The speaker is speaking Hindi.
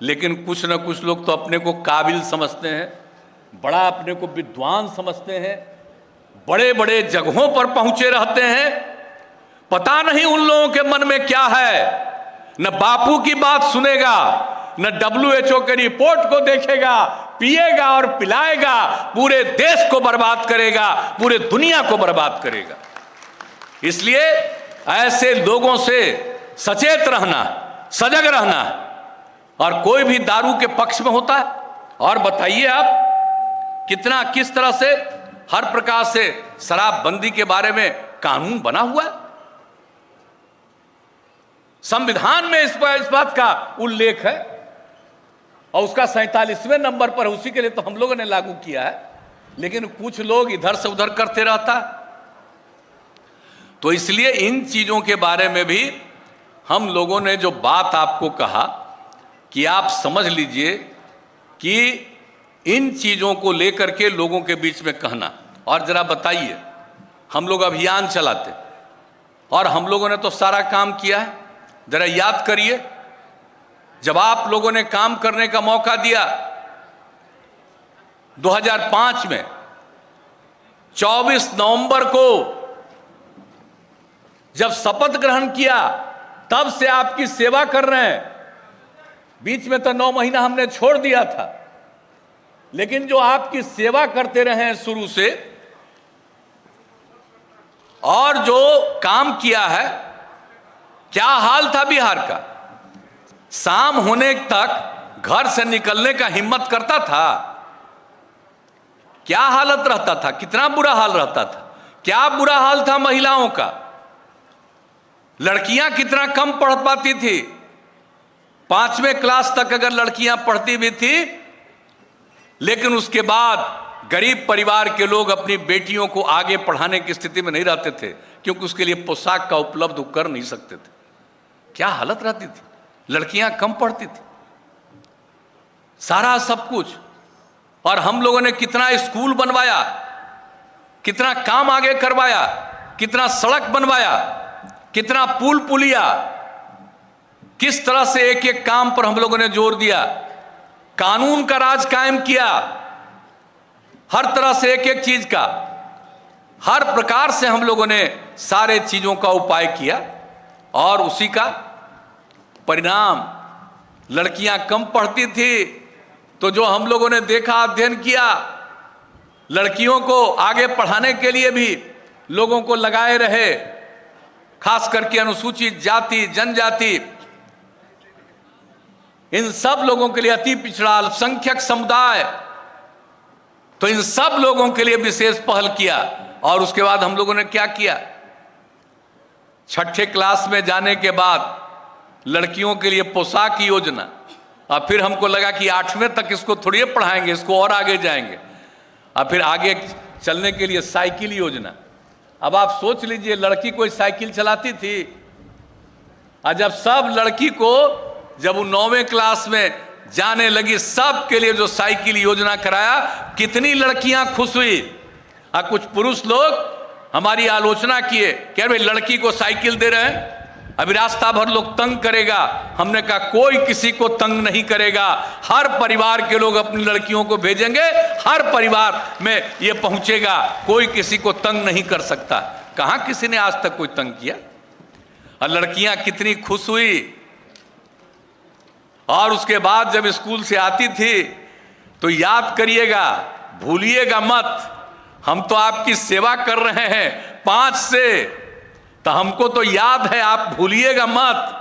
लेकिन कुछ न कुछ लोग तो अपने को काबिल समझते हैं, बड़ा अपने को विद्वान समझते हैं, बड़े बड़े जगहों पर पहुंचे रहते हैं। पता नहीं उन लोगों के मन में क्या है, न बापू की बात सुनेगा, न WHO के रिपोर्ट को देखेगा, पिएगा और पिलाएगा, पूरे देश को बर्बाद करेगा, पूरे दुनिया को बर्बाद करेगा। इसलिए ऐसे लोगों से सचेत रहना, सजग रहना। और कोई भी दारू के पक्ष में होता है। और बताइए आप कितना, किस तरह से हर प्रकार से शराबबंदी के बारे में कानून बना हुआ है। संविधान में इस बात का उल्लेख है और उसका 47वें नंबर पर, उसी के लिए तो हम लोगों ने लागू किया है। लेकिन कुछ लोग इधर से उधर करते रहता। तो इसलिए इन चीजों के बारे में भी हम लोगों ने जो बात आपको कहा कि आप समझ लीजिए कि इन चीजों को लेकर के लोगों के बीच में कहना। और जरा बताइए, हम लोग अभियान चलाते और हम लोगों ने तो सारा काम किया है। जरा याद करिए, जब आप लोगों ने काम करने का मौका दिया 2005 में 24 नवंबर को जब शपथ ग्रहण किया, तब से आपकी सेवा कर रहे हैं। बीच में तो 9 महीना हमने छोड़ दिया था, लेकिन जो आपकी सेवा करते रहे हैं शुरू से, और जो काम किया है, क्या हाल था बिहार का। शाम होने तक घर से निकलने का हिम्मत करता था? क्या हालत रहता था, कितना बुरा हाल रहता था। क्या बुरा हाल था महिलाओं का। लड़कियां कितना कम पढ़ पाती थी। 5वें क्लास तक अगर लड़कियां पढ़ती भी थी, लेकिन उसके बाद गरीब परिवार के लोग अपनी बेटियों को आगे पढ़ाने की स्थिति में नहीं रहते थे, क्योंकि उसके लिए पोशाक का उपलब्ध कर नहीं सकते थे। क्या हालत रहती थी, लड़कियां कम पढ़ती थी, सारा सब कुछ। और हम लोगों ने कितना स्कूल बनवाया, कितना काम आगे करवाया, कितना सड़क बनवाया, कितना पुल पुलिया, किस तरह से एक एक काम पर हम लोगों ने जोर दिया। कानून का राज कायम किया, हर तरह से एक एक चीज का, हर प्रकार से हम लोगों ने सारे चीजों का उपाय किया। और उसी का परिणाम, लड़कियां कम पढ़ती थी, तो जो हम लोगों ने देखा, अध्ययन किया, लड़कियों को आगे पढ़ाने के लिए भी लोगों को लगाए रहे, खास करके अनुसूचित जाति, जनजाति, इन सब लोगों के लिए, अति पिछड़ा, अल्पसंख्यक समुदाय, तो इन सब लोगों के लिए विशेष पहल किया। और उसके बाद हम लोगों ने क्या किया, 6ठे क्लास में जाने के बाद लड़कियों के लिए पोशाक की योजना, और फिर हमको लगा कि 8वें तक इसको थोड़ी पढ़ाएंगे, इसको और आगे जाएंगे, और फिर आगे चलने के लिए साइकिल योजना। अब आप सोच लीजिए, लड़की कोई साइकिल चलाती थी? और जब सब लड़की को, जब वो 9वें क्लास में जाने लगी, सब के लिए जो साइकिल योजना कराया, कितनी लड़कियां खुश हुई। और कुछ पुरुष लोग हमारी आलोचना किए, कह रहे लड़की को साइकिल दे रहे हैं, अभी रास्ता भर लोग तंग करेगा। हमने कहा कोई किसी को तंग नहीं करेगा, हर परिवार के लोग अपनी लड़कियों को भेजेंगे, हर परिवार में ये पहुंचेगा, कोई किसी को तंग नहीं कर सकता। कहां किसी ने आज तक कोई तंग किया। और लड़कियां कितनी खुश हुई। और उसके बाद जब स्कूल से आती थी, तो याद करिएगा, भूलिएगा मत, हम तो आपकी सेवा कर रहे हैं 5 से, तो हमको तो याद है, आप भूलिएगा मत।